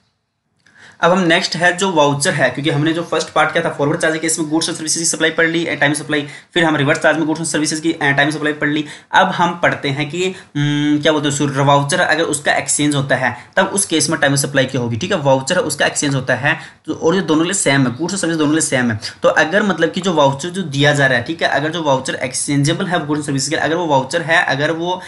अब हम नेक्स्ट है जो वाउचर है, क्योंकि हमने जो फर्स्ट पार्ट क्या था फॉरवर्ड चार्ज के इसमें गुड्स और सर्विसेज की सप्लाई पढ़ ली टाइम सप्लाई, फिर हम रिवर्स चार्ज में गुड्स और सर्विसेज की टाइम सप्लाई पढ़ ली। अब हम पढ़ते हैं कि क्या बोलते हैं वाउचर अगर उसका एक्सचेंज होता है तब उस केस में टाइम सप्लाई क्या होगी, ठीक है। वाउचर है उसका एक्सचेंज होता है तो और ये दोनों के लिए सेम है, गुड्स और सर्विस दोनों के लिए सेम है। तो अगर मतलब कि जो वाउचर जो दिया जा रहा है, ठीक है, अगर जो वाउचर एक्सचेंजेबल है गुड्स सर्विस के, अगर वो वाउचर है, अगर वो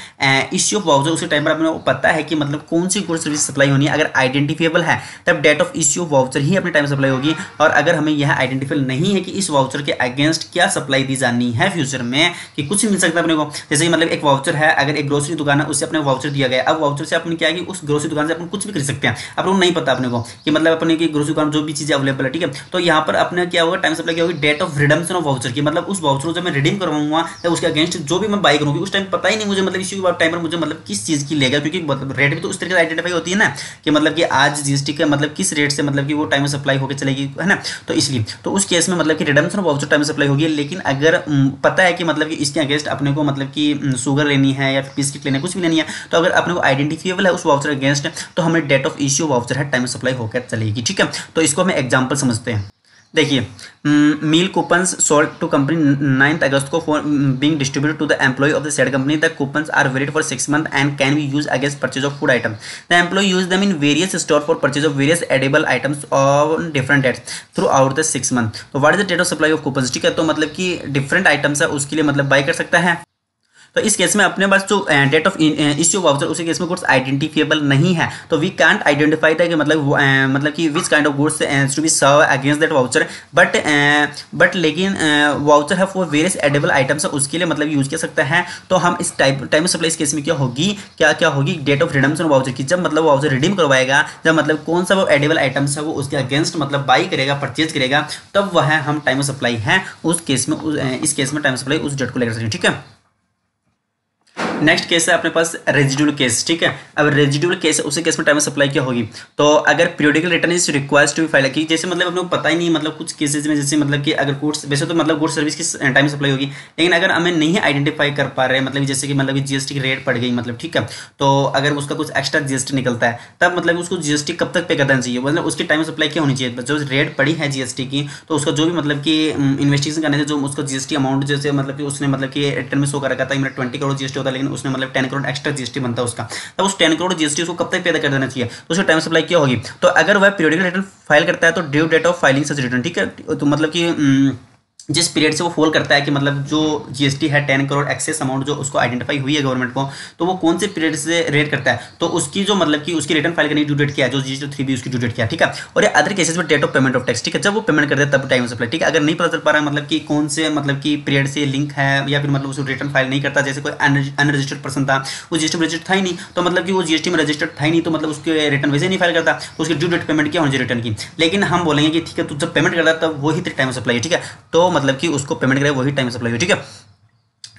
इश्यू ऑफ वाउचर उसी टाइम पर अपने पता है कि मतलब कौन सी गुड्स सर्विस सप्लाई होनी है, अगर आइडेंटिफिएबल है तब डेट ऑफ इश्यू वाउचर ही अपनी टाइम सप्लाई होगी। और अगर हमें यह आइडेंटिफाई नहीं है कि इस वाउचर के अगेंस्ट क्या सप्लाई दी जानी है फ्यूचर में, कि कुछ मिल सकता है अपने को, जैसे कि मतलब एक वाउचर है, अगर एक ग्रोसरी दुकान है उससे अपने वाउचर दिया गया, अब वाउचर से अपन क्या है कि उस ग्रोसरी दुकान से अपन कुछ भी खरीद सकते हैं। अपन को नहीं पता अपने को कि मतलब अपने की ग्रोसरी दुकान जो भी चीजें अवेलेबल है, ठीक है। तो यहाँ पर अपने क्या होगा, टाइम सप्लाई क्या होगी, date of redemption of voucher की, मतलब उस वाउचर को जब मैं रिडीम करवाऊंगा तो उसके अगेंस्ट जो भी मैं बाई करूंगी उस टाइम पता ही नहीं मुझे, मतलब इसी टाइम पर मुझे मतलब किस चीज की लेगा, क्योंकि मतलब रेट भी तो उस तरीके से आइडेंटिफाई होती है ना कि मतलब कि आज जीएसटी का मतलब किस रेट से मतलब कि वो टाइम सप्लाई होकर चलेगी, है ना। तो इसलिए तो उस केस में मतलब कि redemption of voucher time supply होगी। लेकिन अगर पता है कि मतलब कि इसके अगेंस्ट अपने को मतलब कि शुगर लेनी है या फिर बिस्किट लेना है, कुछ भी लेनी है, तो अगर अपने को आइडेंटिफिएबल है उस वाउचर अगेंस्ट, तो हमें डेट ऑफ इश्यू वाउचर है टाइम सप्लाई होकर चलेगी, ठीक है। तो इसको हमें एग्जाम्पल समझते हैं। देखिए, meal coupons sold to company 9 अगस्त को for being distributed to the employee of the said company. The coupons are valid for 6 months and can be use against purchase of food item. The employee use them in various store for purchase of various edible items on different dates throughout the 6 months। तो what is the date of supply of coupons, ठीक है। तो मतलब कि different items है उसके लिए मतलब बाई कर सकता है। तो इस केस में अपने पास जो डेट ऑफ इश्यू वाउचर उसी केस में गुड्स आइडेंटिफिएबल नहीं है, तो वी कांट आइडेंटिफाई दैट कि मतलब कि which kind of goods to be serve against that voucher. But लेकिन वाउचर है फॉर वेरियस एडिबल आइटम्स, उसके लिए मतलब यूज कर सकता है। तो हम इस टाइम सप्लाई इस केस में क्या होगी, क्या होगी, डेट ऑफ रिडम्पशन वाउचर की, जब मतलब वाउचर रिडीम करवाएगा, जब मतलब कौन सा वो एडिबल आइटम्स है वो उसके अगेंस्ट मतलब बाई करेगा, परचेज करेगा, तब वह हम टाइम सप्लाई है उस केस में, इस केस में टाइम सप्लाई उस डेट को लेकर सकते हैं, ठीक है। नेक्स्ट केस है अपने पास रेजिडुअल केस, ठीक है। अब रेजिडुअल केस है उसी केस में टाइम सप्लाई क्या होगी, तो अगर periodical return is required to be file की, जैसे मतलब अपने को पता ही नहीं, मतलब कुछ केसेस में जैसे मतलब कि अगर गुड्स, वैसे तो मतलब गुड्स सर्विस की टाइम सप्लाई होगी, लेकिन अगर हमें नहीं आइडेंटिफाई कर पा रहे हैं, मतलब जैसे कि मतलब जीएसटी की रेट पड़ गई, मतलब ठीक है, तो अगर उसका कुछ एक्स्ट्रा जीएसटी निकलता है, तब मतलब उसको जीएसटी कब तक पे कर देना चाहिए, मतलब उसकी टाइम सप्लाई क्या होनी चाहिए, जो रेट पड़ी है जीएसटी की, तो उसका जो भी मतलब कि इन्वेस्टिगेशन करने से जो उसका जीएसटी अमाउंट जैसे मतलब कि उसने मतलब कि रिटर्न में शो कर रखा था, मेरा 20 करोड़ जीएसटी होता है, लेकिन उसने मतलब 10 करोड़ एक्स्ट्रा जीएसटी बनता है उसका, तब उस 10 करोड़ जीएसटी उसको कब तक पैदा कर देना चाहिए, तो उसकी टाइम सप्लाई क्या होगी। तो अगर वह पीरियोडिकल रिटर्न फाइल करता है तो due date of filing such return, ठीक है। तो मतलब कि जिस पीरियड से वो फॉल करता है कि मतलब जो जीएसटी है 10 करोड़ एक्सेस अमाउंट जो उसको आइडेंटिफाई हुई है गवर्नमेंट को, तो वो कौन से पीरियड से रेट करता है, तो उसकी जो मतलब कि उसकी रिटर्न फाइल करने की ड्यू डेट क्या है, जो जीएसटी 3B उसकी ड्यू डेट क्या है, ठीक है। और ये अदर केसेस में date of payment of tax, ठीक है, जब वो पेमेंट करते हैं तब टाइम सप्लाई, ठीक है। अगर नहीं पता चल पा रहा है मतलब कि कौन से मतलब कि पीरियड से लिंक है, या फिर मतलब उसको रिटर्न फाइल नहीं करता, जैसे कोई अनरजिस्टर्ड पर्सन था, वो जीएसटी में रजिस्टर्ड था ही नहीं, तो मतलब कि वो जीएसटी में रजिस्टर्ड था ही नहीं, तो मतलब उसके रिटर्न वैसे नहीं फाइल करता, तो उसकी ड्यू डेट पेमेंट क्या होनी चाहिए रिटर्न की। लेकिन हम बोलेंगे कि ठीक है, तू जब पेमेंट करता है तब वही तेरी टाइम सप्लाई है, ठीक है। तो मतलब कि उसको पेमेंट करे वही टाइम सप्लाई हो, ठीक है।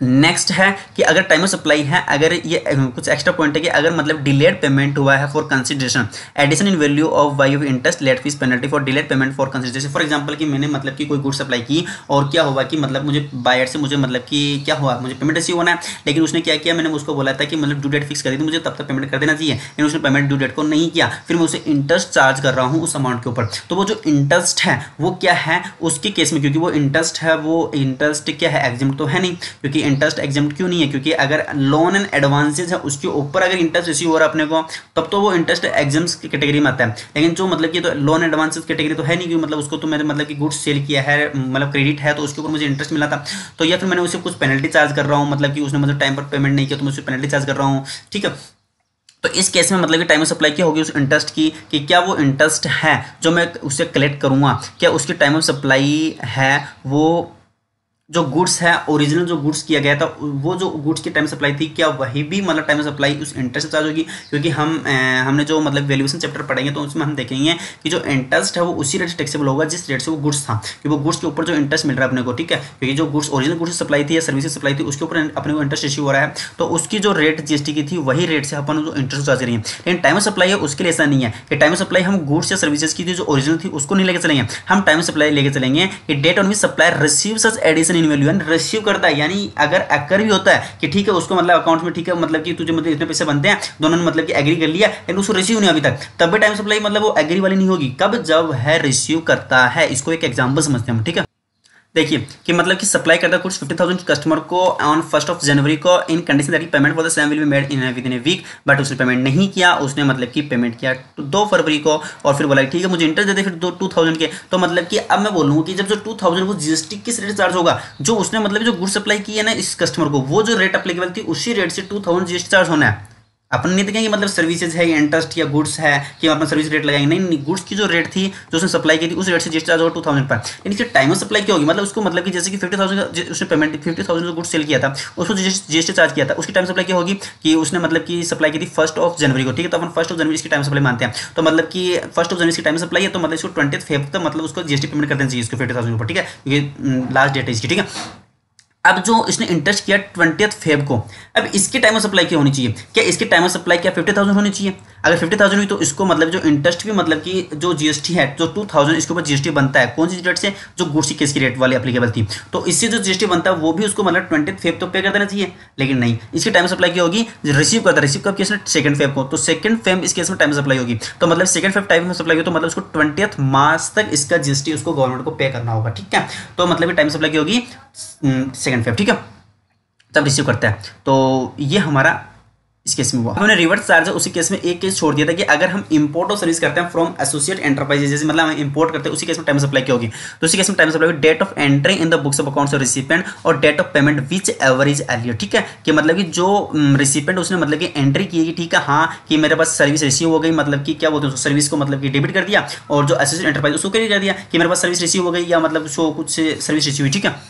नेक्स्ट है कि अगर टाइम ऑफ सप्लाई है, अगर ये कुछ एक्स्ट्रा पॉइंट है कि अगर मतलब डिलेड पेमेंट हुआ है for consideration addition in value of way of interest late fee penalty for delayed payment for consideration. For example कि मैंने मतलब कि कोई गुड सप्लाई की और क्या हुआ कि मतलब मुझे बायर से मुझे मतलब कि क्या हुआ, मुझे पेमेंट रिसीव होना है, लेकिन उसने क्या किया, मैंने उसको बोला था कि मतलब ड्यू डेट फिक्स कर दी थी, मुझे तब तक पेमेंट कर देना चाहिए, लेकिन उसने पेमेंट ड्यू डेट को नहीं किया, फिर मैं उसे इंटरेस्ट चार्ज कर रहा हूँ उस अमाउंट के ऊपर। तो वो जो इंटरेस्ट है वो क्या है उसके केस में, क्योंकि वो इंटरेस्ट है, वो इंटरेस्ट क्या है, एग्जाम्प्ट तो है नहीं, क्योंकि इंटरेस्ट एग्जाम्प्ट क्यों नहीं है, क्योंकि अगर लोन एंड एडवांसेज है उसके ऊपर अगर इंटरेस्ट रिसीव हो रहा है अपने को, तब तो वो इंटरेस्ट एग्जाम्स की कैटेगरी में आता है। लेकिन जो मतलब कि तो लोन एडवांसेज कैटेगरी तो है नहीं, क्योंकि मतलब उसको तो मैंने मतलब कि गुड्स सेल किया है, मतलब क्रेडिट है, तो उसके ऊपर मुझे इंटरेस्ट मिला था, तो या फिर मैंने उसे कुछ पेनल्टी चार्ज कर रहा हूँ, मतलब कि उसने मुझे टाइम पर पेमेंट नहीं किया तो मैं उसे पेनल्टी चार्ज कर रहा हूँ, ठीक है। तो इस केस में मतलब कि टाइम ऑफ सप्लाई क्या होगी उस इंटरेस्ट की, कि क्या वो इंटरेस्ट है जो मैं उससे कलेक्ट करूँगा, क्या उसकी टाइम ऑफ सप्लाई है वो जो गुड्स है ओरिजिनल जो गुड्स किया गया था, वो जो गुड्स की टाइम सप्लाई थी, क्या वही भी मतलब टाइम सप्लाई उस इंटरेस्ट चार्ज होगी। क्योंकि हमने जो मतलब वैल्यूएशन चैप्टर पढ़ेंगे तो उसमें हम देखेंगे कि जो इंटरेस्ट है वो उसी रेट से टैक्सेबल होगा जिस रेट से वो गुड्स था, कि वो गुड्स के ऊपर जो इंटरेस्ट मिल रहा है अपने को, ठीक है। क्योंकि जो गुड्स ओरिजिनल गुड्स सप्लाई थी या सर्विसेज सप्लाई थी उसके ऊपर अपने को इंटरेस्ट इश्यू हो रहा है, तो उसकी जो रेट जीएसटी की थी वही रेट से अपन जो इंटरेस्ट चार्ज करेंगे। लेकिन टाइम ऑफ सप्लाई है उसके लिए ऐसा नहीं है कि टाइम ऑफ सप्लाई हम गुड्स या सर्विसेज की थी जो ओरिजिनल थी उसको नहीं लेके चलेंगे, हम टाइम सप्लाई लेके चलेंगे कि date on which supplier receive such addition in value and receive करता है, यानी अगर अकर भी होता है कि ठीक है उसको मतलब अकाउंट में ठीक है मतलब कि तुझे मतलब इतने पैसे बनते हैं, दोनों ने मतलब कि एग्री कर लिया, लेकिन उसको रिसीव नहीं अभी तक, तब भी टाइम सप्लाई मतलब वो एग्री वाली नहीं होगी। कब, जब है रिसीव करता है। इसको एक एग्जांपल समझते हैं हम, ठीक है। देखिए कि मतलब कि सप्लाई करता है कुछ 50,000 कस्टमर को ऑन 1 जनवरी को in condition that payment for the same will be made in within a week वीक, बट उसने पेमेंट नहीं किया, उसने मतलब कि पेमेंट किया 2 फरवरी को और फिर बोला ठीक है मुझे इंटरेस्ट दे दे फिर 2000 के। तो मतलब कि अब मैं बोलूँगा कि जब जो 2000 वो जीएसटी किस रेट चार्ज होगा, जो उसने मतलब जो गुड सप्लाई की है ना इस कस्टमर को, वो जो रेट अप्लीकेबल थी उसी रेट से 2000 जीएसटी चार्ज होना है। अपन नहीं देखेंगे मतलब सर्विसेज है या इंटरेस्ट या गुड्स है कि अपन सर्विस रेट लगाएंगे, नहीं नहीं, गुड्स की जो रेट थी जो उसने सप्लाई की थी उस रेट से जीएसटी चार्ज होगा 2000 पर। यानी कि टाइम ऑफ सप्लाई क्या होगी, मतलब उसको मतलब कि जैसे कि 50,000 उसने पेमेंट 50,000 जो गुड्स सेल किया था उसको जीएसटी चार्ज किया था, उसकी टाइम सप्लाई क्या होगी कि उसने मतलब कि सप्लाई की थी 1 जनवरी को, ठीक है। तो अपन 1 जनवरी इसकी टाइम सप्लाई मानते हैं, तो मतलब कि 1 जनवरी की टाइम सप्लाई है, तो मतलब इसको 20 फेब तक मतलब उसको जीएसटी पेमेंट कर देना चाहिए इसको 50,000 ऊपर, ठीक है, क्योंकि लास्ट डेट है इसकी, ठीक है। अब जो इसने इंटरेस्ट किया 20 फेब को, अब इसकी टाइम ऑफ सप्लाई क्या होनी चाहिए, क्या इसकी टाइम ऑफ सप्लाई क्या 50,000 होनी चाहिए? अगर 50,000 हुई तो इसको मतलब जो इंटरेस्ट भी मतलब कि जो जीएसटी है जो 2000 इसके ऊपर जीएसटी बनता है, कौन सी रेट से, जो गुड्स की केस की रेट वाली एप्लीकेबल थी, तो इससे जो जीएसटी बनता है वो भी उसको मतलब 20 फेब तो पे कर देना चाहिए। लेकिन नहीं, इसकी टाइम सप्लाई क्या होगी, रिसीव करता है, रिसीव कब केस में 2 फेब को, तो 2 फेब इस केस में टाइम सप्लाई होगी, तो मतलब 2 फेब टाइम सप्लाई होगी, तो मतलब उसको 20 मार्च तक इसका जीएसटी उसको गवर्नमेंट को पे करना होगा, ठीक है। तो मतलब टाइम सप्लाई की होगी 2 फेब, ठीक है, तब रिसीव करता है। तो ये हमारा इस केस में हुआ। हमने रिवर्स चार्ज उसी केस में एक केस छोड़ दिया था कि अगर हम इंपोर्ट और सर्विस करते हैं फ्रॉम एसोसिएट एंटरप्राइजेस, जैसे मतलब हम इंपोर्ट करते हैं, उसी केस में टाइम सप्लाई क्या होगी, तो उसी केस में टाइम सप्लाई होगी date of entry in the books of accounts of recipient और date of payment which ever is earlier, ठीक है। कि मतलब कि जो रिसिपेंट उसने मतलब कि एंट्री की है, ठीक है, हाँ कि मेरे पास सर्विस रिसीव हो गई, मतलब कि क्या बोलते हैं सर्विस को मतलब कि डेबिट कर दिया, और जो एसोसिएट एंटरप्राइज उसको क्रेडिट कर दिया कि मेरे पास सर्विस रिसीव हो गई, या मतलब जो कुछ सर्विस रिसीव हुई, ठीक है।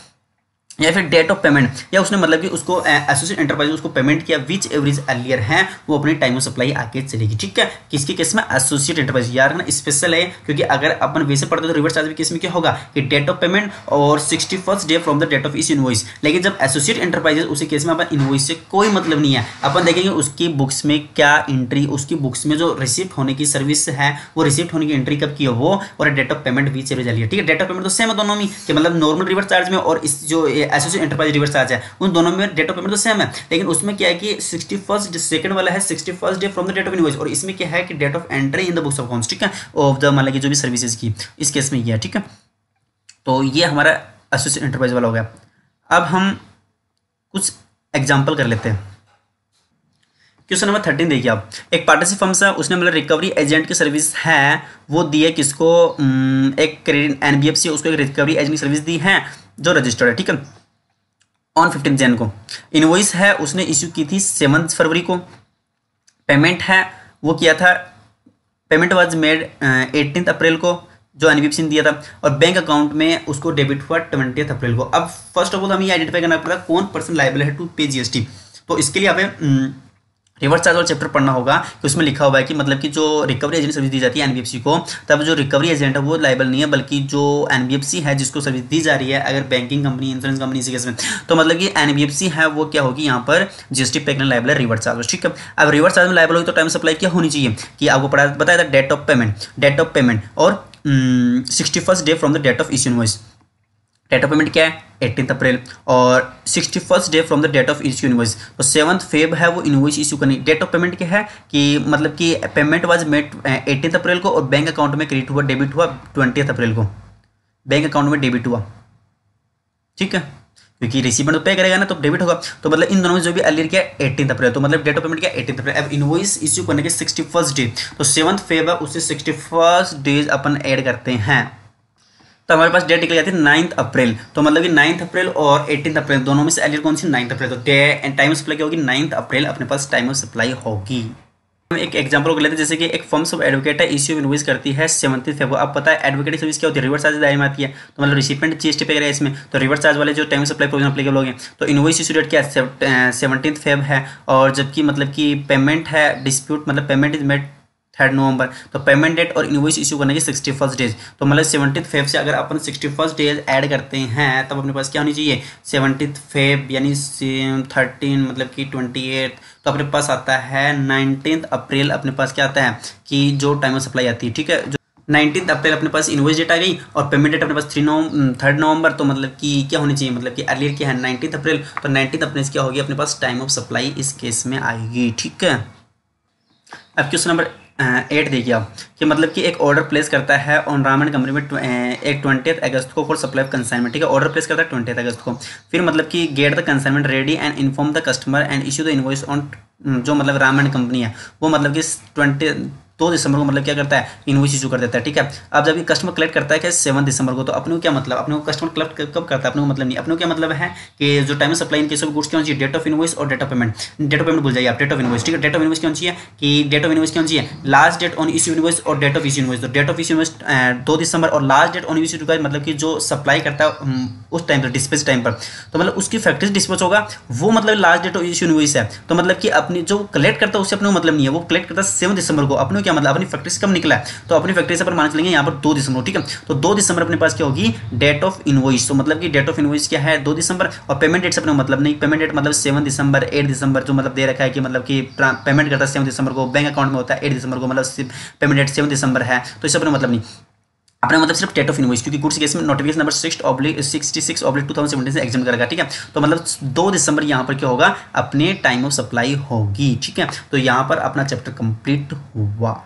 या फिर डेट ऑफ पेमेंट, या उसने मतलब कि उसको एसोसिएट एंटरप्राइज उसको पेमेंट किया विच एवरेज अर्लियर है, वो अपनी टाइम ऑफ सप्लाई आगे चलेगी, ठीक है। किसके केस में, एसोसिएट एंटरप्राइज, यार ना स्पेशल है, क्योंकि अगर अपन वैसे पढ़ते तो रिवर्स चार्ज के केस में क्या होगा कि डेट ऑफ पेमेंट और 61st day from the date of इस इनवॉइस, लेकिन जब एसोसिएट एंटरप्राइजेस उसी केस में अपन इनवॉइस से कोई मतलब नहीं है, अपन देखेंगे उसकी बुक्स में क्या एंट्री, उसकी बुक्स में जो रिसिप्ट होने की सर्विस है वो रिसिप्ट होने की एंट्री कब की है वो, और date of payment which average earlier, ठीक है। डेट ऑफ पेमेंट तो सेम है दोनों में, कि मतलब नॉर्मल रिवर्स चार्ज में और इस जो एसोसिएट एंटरप्राइज चार्ज है उन दोनों में डेट ऑफ पेमेंट तो सेम है, लेकिन उसमें क्या है कि 61st सेकंड वाला है 61st day from the date of invoice, और इसमें क्या है कि date of entry in the books of accounts, ठीक है, ऑफ द मतलब कि जो भी सर्विसेज की इस केस में ये है, ठीक है। तो ये हमारा एसोसिएट एंटरप्राइज वाला हो गया। अब हम कुछ एग्जांपल कर लेते हैं। क्वेश्चन नंबर 13 देखिए आप, एक पार्टनरशिप फर्म है, उसने मतलब रिकवरी एजेंट की सर्विस है वो दी है किसको, एक क्रेडिट एनबीएफसी उसको एक रिकवरी एजेंट की सर्विस दी है जो रजिस्टर्ड है, ठीक है, ऑन 15 जन को। इनवॉइस है उसने इश्यू की थी 7 फरवरी को। पेमेंट है वो किया था, पेमेंट वाज मेड 18 अप्रैल को जो एनबीएफसी ने दिया था, और बैंक अकाउंट में उसको डेबिट हुआ 20 अप्रैल को। अब फर्स्ट ऑफ ऑल हमें ये आइडेंटिफाई करना पड़ेगा कौन पर्सन लायबल है टू पे जीएसटी। तो इसके लिए हमें रिवर्स चार्ज वाला चैप्टर पढ़ना होगा कि उसमें लिखा हुआ है कि मतलब कि जो रिकवरी एजेंट सर्विस दी जाती है एनबीएफसी को, तब जो रिकवरी एजेंट है वो लायबल नहीं है, बल्कि जो एनबीएफसी है जिसको सर्विस दी जा रही है, अगर बैंकिंग कंपनी इंश्योरेंस कंपनी इसी केस में, तो मतलब कि एनबीएफसी है वो क्या होगी यहाँ पर जीएसटी पे करने लायबल है रिवर्स चार्ज, ठीक है। अब रिवर्स चार्ज में लायबल होगी तो टाइम सप्लाई क्या होनी चाहिए कि आपको बताया था डेट ऑफ पेमेंट और 61st day from the date of issue invoice. Date of payment क्या है 18 अप्रैल, और 61st day from the date of issue invoice, तो 7 फेब है वो इनवॉइस इश्यू करनी। डेट ऑफ पेमेंट क्या है कि मतलब कि पेमेंट वाज मेड 18 अप्रैल को, और बैंक अकाउंट में क्रेडिट हुआ डेबिट हुआ 20 अप्रैल को, बैंक अकाउंट में डेबिट हुआ, ठीक है, क्योंकि रिसीवेंट तो पे करेगा ना तो डेबिट होगा। तो मतलब इन दोनों में जो भी अर्लियर क्या है 18 अप्रैल, तो मतलब डेट ऑफ पेमेंट क्या 18 अप्रैल। अब इनवॉइस इश्यू करने के 61st डे, तो 7 फेब है उससे 61st डेज अपन ऐड करते हैं, तो हमारे पास डेट निकल जाती है 9 अप्रैल। तो मतलब कि 9 अप्रैल और 18 अप्रैल दोनों में से अर्लियर कौन सी 9 अप्रैल, तो टाइम ऑफ सप्लाई क्या होगी 9 अप्रैल अपने पास टाइम ऑफ सप्लाई होगी। हम एक एग्जांपल को लेते हैं, जैसे कि एक फर्म ऑफ एडवोकेट है इश्यू इनवॉइस करती है 17 फेब। अब पता है एडवोकेट सर्विस क्या होती है, रिवर्स चार्ज दायरे में आती है, तो मतलब रिसिपेंट जीएसटी पे करेगा इसमें, तो रिवर्स चार्ज वाले जो टाइम सप्लाई प्रोविजन अप्लीकेबल हो गए। तो इनवॉइस इश्यू डेट क्या है 17 फेब है, और जबकि मतलब कि पेमेंट है डिस्प्यूट मतलब पेमेंट इज मेड 3 नवंबर, तो पेमेंट डेट और इनवॉइस इशू करने की 61st डेज, तो मतलब 17 फेब से अगर अपन 61st डेज ऐड करते हैं तब अपने पास क्या होनी चाहिए 17 फेब यानी 13 मतलब कि 28, तो अपने पास आता है 19 अप्रैल अपने पास क्या आता है कि जो टाइम ऑफ सप्लाई आती है, ठीक है। जो 19 अप्रैल अपने पास इनवॉइस डेट आ गई और पेमेंट डेट अपने पास 3 नवंबर, तो मतलब कि क्या होनी चाहिए मतलब कि अर्लियर क्या है 19 अप्रैल, तो 19 अप्रैल क्या होगी अपने पास टाइम ऑफ सप्लाई इस केस में आएगी, ठीक है। अब क्वेश्चन नंबर 8 देखिए आप कि मतलब कि एक ऑर्डर प्लेस करता है ऑन राम एंड कंपनी में एक 20 अगस्त को फॉर सप्लाई ऑफ कंसाइनमेंट, ठीक है, ऑर्डर प्लेस करता है 20 अगस्त को, फिर मतलब कि get the consignment ready and inform the customer and issue the invoice on, जो मतलब राम एंड कंपनी है वो मतलब कि 2 दिसंबर को मतलब क्या करता है, इनवॉइस इशू कर देता है। ठीक है, अब जब ये कस्टमर कलेक्ट करता है क्या 7 दिसंबर को, तो अपने को क्या मतलब, अपने को कस्टमर कलेक्ट कब करता है, अपने को मतलब नहीं, अपने को क्या मतलब है कि जो time of supply in case of goods क्या होनी चाहिए, डेट ऑफ इनवॉइस और date of payment. Date of payment भूल जाइए आप, डेट ऑफ इनवॉइस। ठीक है, डेट ऑफ इनवॉइस क्या होनी चाहिए कि डेट ऑफ इनवॉइस क्या होनी चाहिए, last date on issue invoice और डेट ऑफ इश्यू इनवॉइस। तो डेट ऑफ इश्यू इनवॉइस 2 दिसंबर और लास्ट डेट ऑन इश्यू का मतलब कि जो सप्लाई करता है उस टाइम पर, डिस्पैच टाइम पर, तो मतलब उसकी फैक्ट्री डिस्पैच होगा वो मतलब last date of issue invoice है। तो मतलब कि अपनी जो कलेक्ट करता है उससे अपने को मतलब नहीं है, वो कलेक्ट करता है 7 दिसंबर को। अपने क्या मतलब, अपनी फैक्ट्री से कब निकला है, तो अपनी फैक्ट्री से अपन मान चलेंगे यहाँ पर 2 दिसंबर। ठीक है, तो 2 दिसंबर अपने पास क्या होगी, डेट ऑफ इनवॉइस। तो मतलब कि डेट ऑफ इनवॉइस क्या है 2 दिसंबर, और पेमेंट डेट से अपने मतलब नहीं, पेमेंट डेट मतलब 7 दिसंबर 8 दिसंबर जो मतलब दे रखा है कि मतलब कि पेमेंट करता है 7 दिसंबर को, बैंक अकाउंट में होता है 8 दिसंबर को, मतलब पेमेंट डेट 7 दिसंबर है। तो इससे अपने मतलब नहीं, अपना मतलब सिर्फ डेट ऑफ इनवॉइस, क्योंकि गुड्स केस में नोटिफिकेशन नंबर 66/2017 से एग्जाम करेगा। ठीक है, तो मतलब 2 दिसंबर यहाँ पर क्या होगा, अपने टाइम ऑफ सप्लाई होगी। ठीक है, तो यहाँ पर अपना चैप्टर कंप्लीट हुआ।